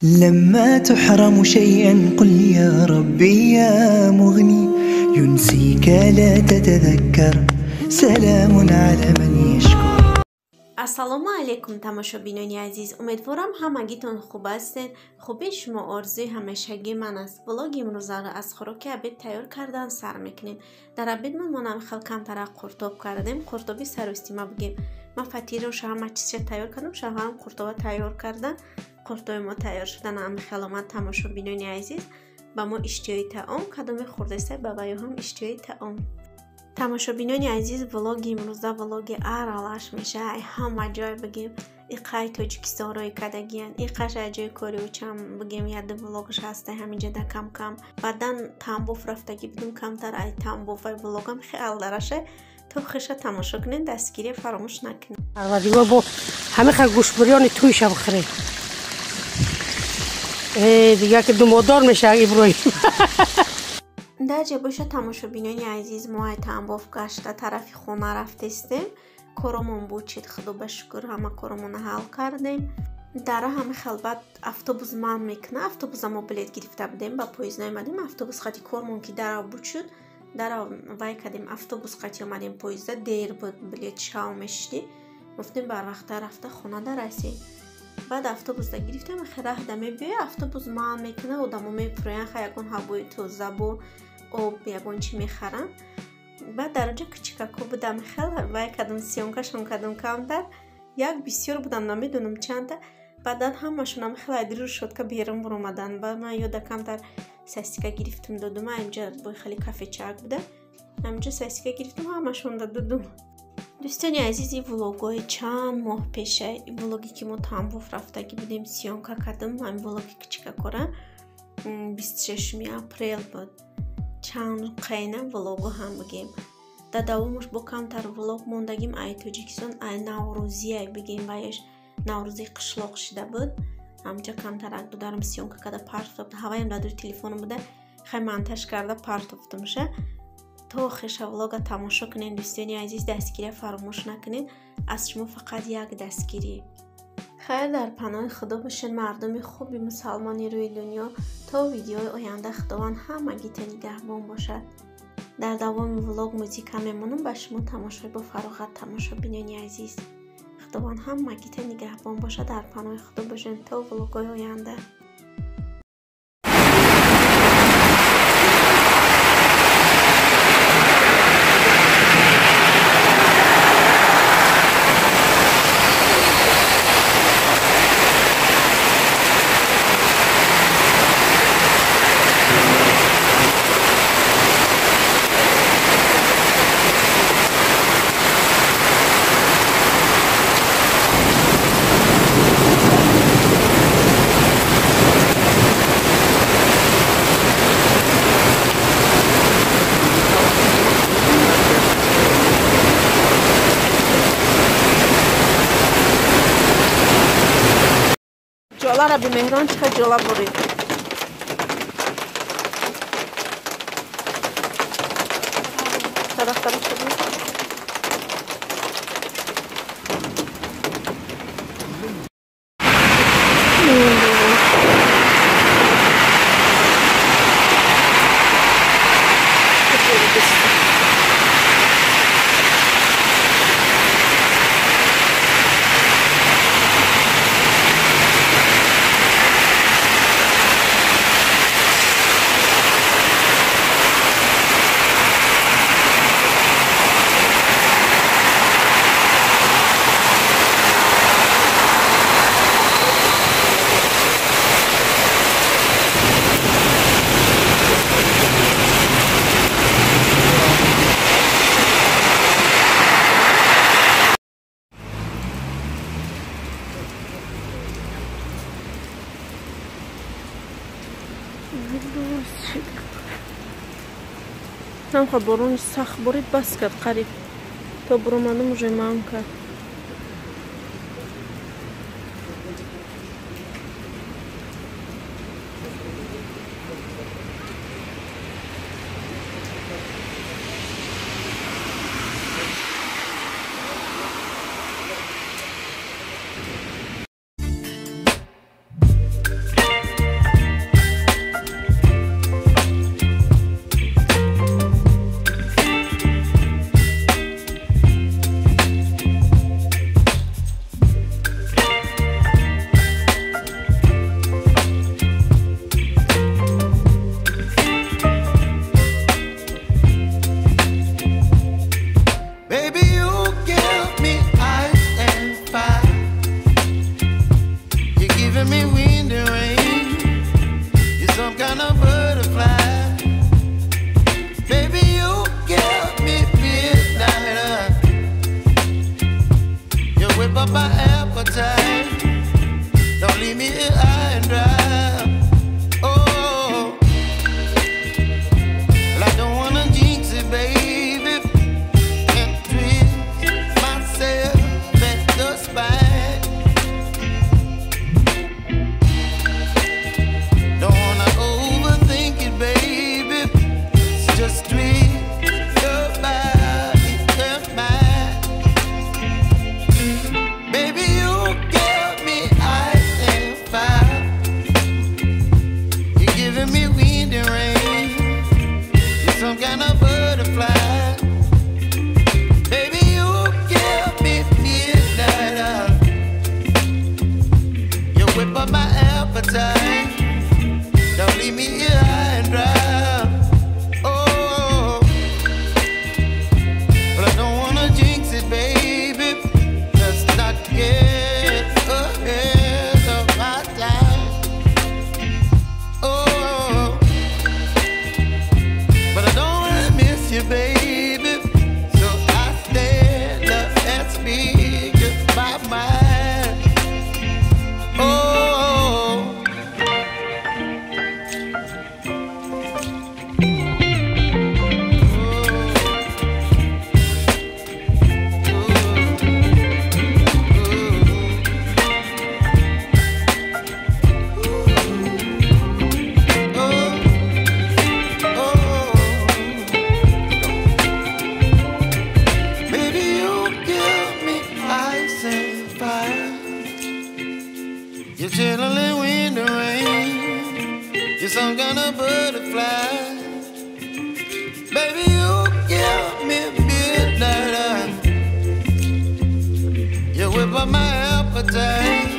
لما تحرم شيئا قل يا ربي يا مغني ينسيك لا تتذكر سلام على من يشكر. السلام علیکم تماشابینان عزیز، امیدوارم همگیتون خوب هستین. خوبی شما آرزوی همیشگی من است. ولاگ امروز را از خوراک عبید تیار کردن سر میکنیم. در عبید ما نمیخواد کمتر قرطاب کردیم. قرطابی سر استیما بگیم. من فطیر و همه چیز تیار کردم. شوهرم قرطاب تیار کردن. قرطاب ما تیار شدن همیخال آمد. تماشابینان عزیز با ما اشتیای طعام کدام خورده است با ویو هم اشتیای طعام. تماشابینان عزیز ولاگ امروز ولاگ ارالش میشه. همه جای بگیم ای قای تاجیکستان روی کدگیان ای قش جای کاری و چم بگیم ید ولاگش هسته همینجا ده کم کم بعدن تنبوف رفتگی بدون کمتر ای تنبوف ولاگم خیال درشه. تو خیشه تماشا کنین، دستگیری فراموش نکنین. دیگه با همه خیلی گوشبریان تویش هم بخره دیگه که دومادار میشه ابراهیم. در جبوش تماشابینان عزیز ما تنباف گشته طرف خونه رفتیم. کارمون بود چید خدا بشکر همه کارمون حل کردیم. در همه خلبت اتوبوس من میکنه. اتوبوس ما بلیط گرفته بودیم با پاییز نیامدیم. اتوبوس خاطی کارمون که در بود شد در وای کردیم. اتوبوس خاطی آمدیم پاییز دیر بود بلیط شام میشدی گفتیم بر وقت رفته خونه در رسید. بعد اتوبوس دا گرفتیم خیره دمی بیای اتوبوس من میکنه و دمو میپروین خیلی هوای توزه و آب یگون چی میخرن. بعد درجه کچککو بودم خیلی وای کدوم سیونکشون کدوم کمتر یک بسیار بودن نمیدونم چند تا. بعدا همشون خیلی دیر شد که بیرون برآمدن. بعد من یاد کمتر سیسکا گرفتم دادم. اینجا بای خیلی کافه چاک بوده. اینجا سیسکا گرفتم همشون دادم. دوستان عزیزی ولاگای چند ماه پیشه این ولاگی که ما تنبوف رفتگی بودیم سیونکا کردم. این ولاگی کچککوره 26 اپریل بود. چند قینه ولاگو هم بگیم. در دوامش با کمتر ولاگ موندگیم ای تاجیکستان ای نوروزی ای بگیم بایش نوروزی قشلاق شده بود. همجا کمتر اگه دارم سیونکا کده پارت افتم. هوایم دادر تلفون بوده خیلی منتش کرده پارت افتم شه. تو خیش ولاگ تماشا کنین دوستانی عزیز، دستگیری فراموش نکنین. از شما فقط یک دستگیری. خیر در پناه خدا باشین مردم خوبی مسلمانی روی دنیا. تا ویدیوی آینده خداوند همگیت نگهبان باشد. در دوام ولاگ موزیک میمونم با شما تماشای با فراغت تماشابینان عزیز. خداوند همگیت نگهبان باشد. در پناه خدا باشین تا ولاگ‌های آینده. جالا را به مهران چه جالا برید. طرف شدید. نم خواه بارون سخت برید بس کرد قریب تا برامدم уже مام کرد. wind and rain. You're some kind of butterfly. Baby, you give me midnight. You whip up my appetite. Don't leave me here high and dry. Oh, well, I don't wanna jinx it, baby. Can't twist myself at the spine. Don't wanna overthink it, baby. It's just twist your body and mine. Baby, you give me ice and fire. You're giving me wind and rain. You're some kind of butterfly. Baby, you give me midnight. You whip up my appetite. Don't leave me here high and dry. Oh, but I don't wanna jinx it, baby. Let's not get ahead of my time. Oh, but I don't wanna miss you, baby. So I stand up and speak my mind. Oh. Baby, you give me ice and fire. You're chilling wind and rain. You're some kind of butterfly. Baby, you give me midnight. You whip up my appetite.